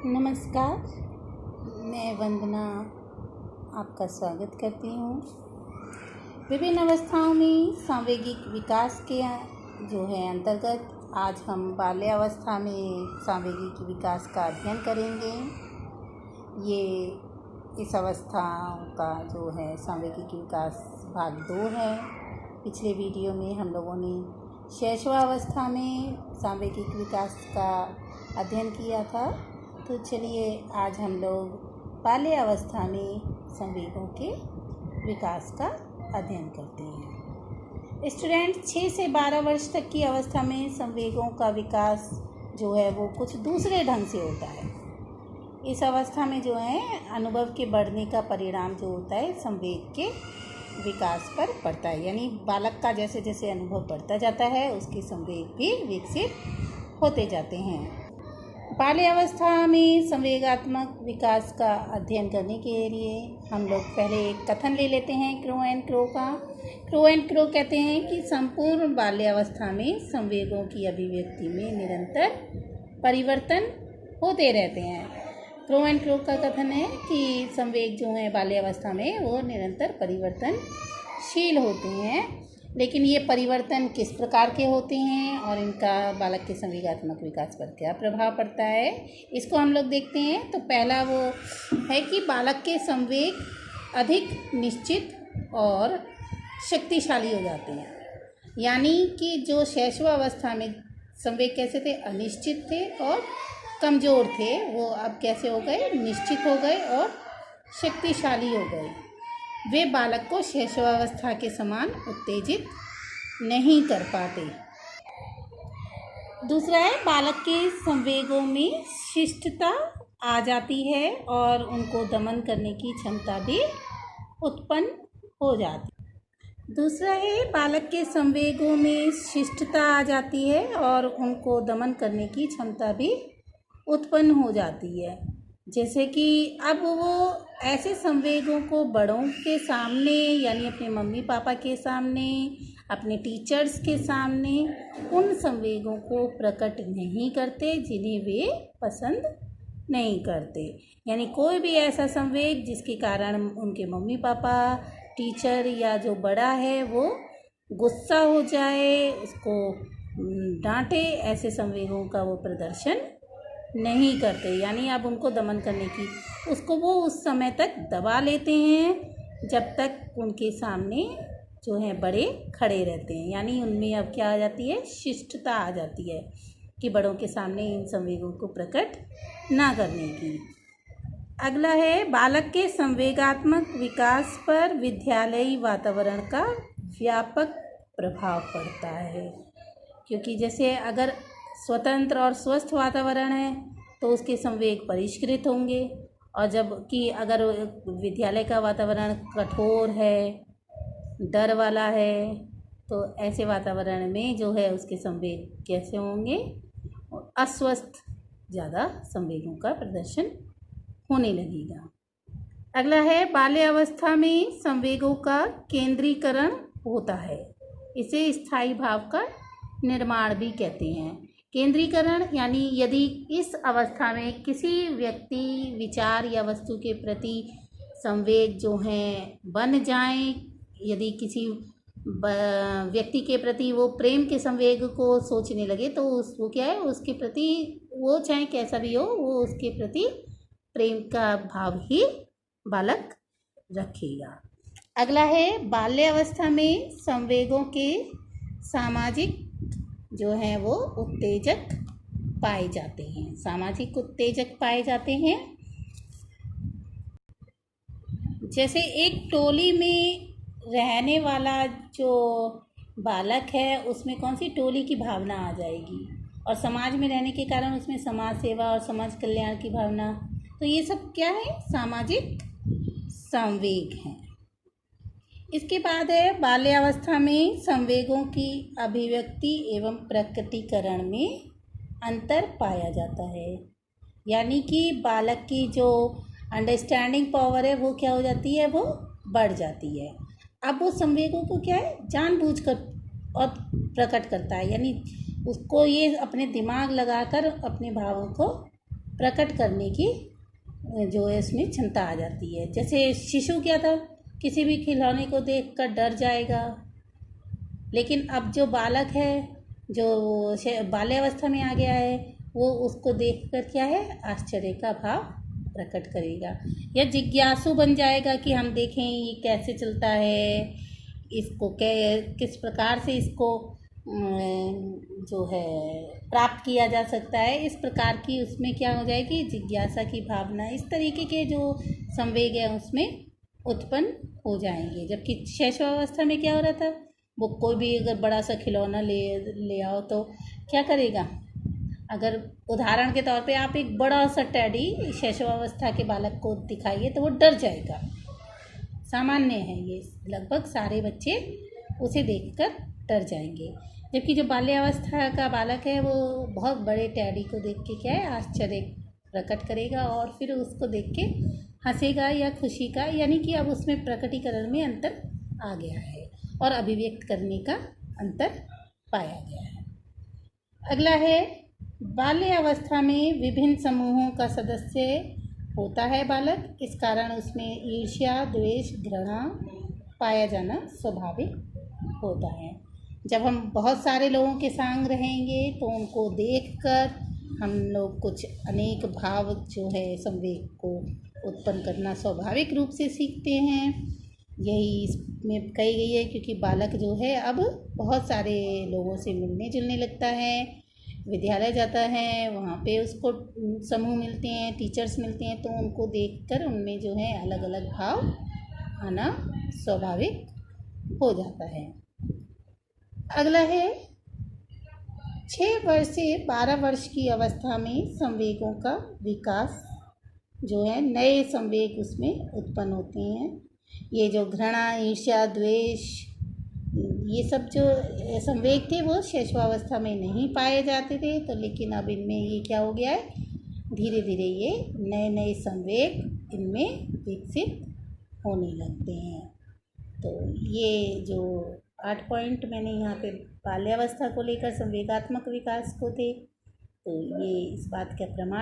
नमस्कार, मैं वंदना आपका स्वागत करती हूँ। विभिन्न अवस्थाओं में सांवेगिक विकास के जो है अंतर्गत आज हम बाल्यावस्था में सांवेगिक विकास का अध्ययन करेंगे। ये इस अवस्था का जो है सांवेगिक विकास भाग 2 है। पिछले वीडियो में हम लोगों ने शैशवावस्था में सांवेगिक विकास का अध्ययन किया था। तो चलिए आज हम लोग बाल्यावस्था में संवेगों के विकास का अध्ययन करते हैं। स्टूडेंट 6 से 12 वर्ष तक की अवस्था में संवेगों का विकास जो है वो कुछ दूसरे ढंग से होता है। इस अवस्था में जो है अनुभव के बढ़ने का परिणाम जो होता है संवेग के विकास पर पड़ता है, यानी बालक का जैसे जैसे अनुभव बढ़ता जाता है उसके संवेग भी विकसित होते जाते हैं। बाल्यावस्था में संवेगात्मक विकास का अध्ययन करने के लिए हम लोग पहले एक कथन ले लेते हैं क्रो एंड क्रो का। क्रो एंड क्रो कहते हैं कि संपूर्ण बाल्यावस्था में संवेगों की अभिव्यक्ति में निरंतर परिवर्तन होते रहते हैं। क्रो एंड क्रो का कथन है कि संवेग जो हैं बाल्यावस्था में वो निरंतर परिवर्तनशील होते हैं, लेकिन ये परिवर्तन किस प्रकार के होते हैं और इनका बालक के संवेगात्मक विकास पर क्या प्रभाव पड़ता है, इसको हम लोग देखते हैं। तो पहला वो है कि बालक के संवेग अधिक निश्चित और शक्तिशाली हो जाते हैं, यानी कि जो शैशवावस्था में संवेग कैसे थे, अनिश्चित थे और कमज़ोर थे, वो अब कैसे हो गए, निश्चित हो गए और शक्तिशाली हो गए। वे बालक को शैशवावस्था के समान उत्तेजित नहीं कर पाते। दूसरा है बालक के संवेगों में शिष्टता आ जाती है और उनको दमन करने की क्षमता भी उत्पन्न हो जाती है। दूसरा है बालक के संवेगों में शिष्टता आ जाती है और उनको दमन करने की क्षमता भी उत्पन्न हो जाती है। जैसे कि अब वो ऐसे संवेगों को बड़ों के सामने, यानी अपने मम्मी पापा के सामने, अपने टीचर्स के सामने उन संवेगों को प्रकट नहीं करते जिन्हें वे पसंद नहीं करते। यानी कोई भी ऐसा संवेग जिसके कारण उनके मम्मी पापा, टीचर या जो बड़ा है वो गुस्सा हो जाए, उसको डांटे, ऐसे संवेगों का वो प्रदर्शन नहीं करते। यानी अब उनको दमन करने की उसको वो उस समय तक दबा लेते हैं जब तक उनके सामने जो है बड़े खड़े रहते हैं। यानी उनमें अब क्या आ जाती है, शिष्टता आ जाती है कि बड़ों के सामने इन संवेगों को प्रकट ना करने की। अगला है बालक के संवेगात्मक विकास पर विद्यालयी वातावरण का व्यापक प्रभाव पड़ता है, क्योंकि जैसे अगर स्वतंत्र और स्वस्थ वातावरण है तो उसके संवेग परिष्कृत होंगे, और जबकि अगर विद्यालय का वातावरण कठोर है, डर वाला है, तो ऐसे वातावरण में जो है उसके संवेग कैसे होंगे, अस्वस्थ ज़्यादा संवेगों का प्रदर्शन होने लगेगा। अगला है बाल्यावस्था में संवेगों का केंद्रीकरण होता है, इसे स्थायी भाव का निर्माण भी कहते हैं। केंद्रीकरण यानी यदि इस अवस्था में किसी व्यक्ति, विचार या वस्तु के प्रति संवेग जो हैं बन जाएं, यदि किसी व्यक्ति के प्रति वो प्रेम के संवेग को सोचने लगे तो वो क्या है, उसके प्रति वो चाहे कैसा भी हो वो उसके प्रति प्रेम का भाव ही बालक रखेगा। अगला है बाल्यावस्था में संवेगों के सामाजिक जो हैं वो उत्तेजक पाए जाते हैं, सामाजिक उत्तेजक पाए जाते हैं। जैसे एक टोली में रहने वाला जो बालक है उसमें कौन सी टोली की भावना आ जाएगी, और समाज में रहने के कारण उसमें समाज सेवा और समाज कल्याण की भावना, तो ये सब क्या है, सामाजिक संवेग हैं। इसके बाद है बाल्यावस्था में संवेगों की अभिव्यक्ति एवं प्रकटीकरण में अंतर पाया जाता है, यानी कि बालक की जो अंडरस्टैंडिंग पावर है वो क्या हो जाती है, वो बढ़ जाती है। अब वो संवेगों को क्या है, जानबूझकर और प्रकट करता है, यानी उसको ये अपने दिमाग लगाकर अपने भावों को प्रकट करने की जो है उसमें क्षमता आ जाती है। जैसे शिशु क्या था, किसी भी खिलौने को देखकर डर जाएगा, लेकिन अब जो बालक है, जो बाल्यावस्था में आ गया है, वो उसको देखकर क्या है, आश्चर्य का भाव प्रकट करेगा या जिज्ञासु बन जाएगा कि हम देखें ये कैसे चलता है, इसको किस प्रकार से इसको जो है प्राप्त किया जा सकता है। इस प्रकार की उसमें क्या हो जाएगी, जिज्ञासा की भावना, इस तरीके के जो संवेग है उसमें उत्पन्न हो जाएंगे। जबकि शैशवावस्था में क्या हो रहा था, वो कोई भी अगर बड़ा सा खिलौना ले आओ तो क्या करेगा। अगर उदाहरण के तौर पे आप एक बड़ा सा टेडी शैशवावस्था के बालक को दिखाइए तो वो डर जाएगा, सामान्य है ये, लगभग सारे बच्चे उसे देखकर डर जाएंगे। जबकि जो बाल्यावस्था का बालक है वो बहुत बड़े टेडी को देख के क्या है, आश्चर्य प्रकट करेगा और फिर उसको देख के हंसेगा या खुशी का, यानी कि अब उसमें प्रकटीकरण में अंतर आ गया है और अभिव्यक्त करने का अंतर पाया गया है। अगला है, बाल्यावस्था में विभिन्न समूहों का सदस्य होता है बालक, इस कारण उसमें ईर्ष्या, द्वेष, घृणा पाया जाना स्वाभाविक होता है। जब हम बहुत सारे लोगों के संग रहेंगे तो उनको देखकर हम लोग कुछ अनेक भाव जो है संवेग को उत्पन्न करना स्वाभाविक रूप से सीखते हैं। यही इसमें कही गई है, क्योंकि बालक जो है अब बहुत सारे लोगों से मिलने जुलने लगता है, विद्यालय जाता है, वहाँ पे उसको समूह मिलते हैं, टीचर्स मिलते हैं, तो उनको देखकर उनमें जो है अलग अलग भाव आना स्वाभाविक हो जाता है। अगला है, 6 वर्ष से 12 वर्ष की अवस्था में संवेगों का विकास जो है, नए संवेग उसमें उत्पन्न होते हैं। ये जो घृणा, ईर्ष्या, द्वेष, ये सब जो संवेग थे वो शैशवावस्था में नहीं पाए जाते थे, तो लेकिन अब इनमें ये क्या हो गया है, धीरे धीरे ये नए नए संवेग इनमें विकसित होने लगते हैं। तो ये जो 8 पॉइंट मैंने यहाँ पे बाल्यावस्था को लेकर संवेगात्मक विकास को थे, तो ये इस बात का प्रमाण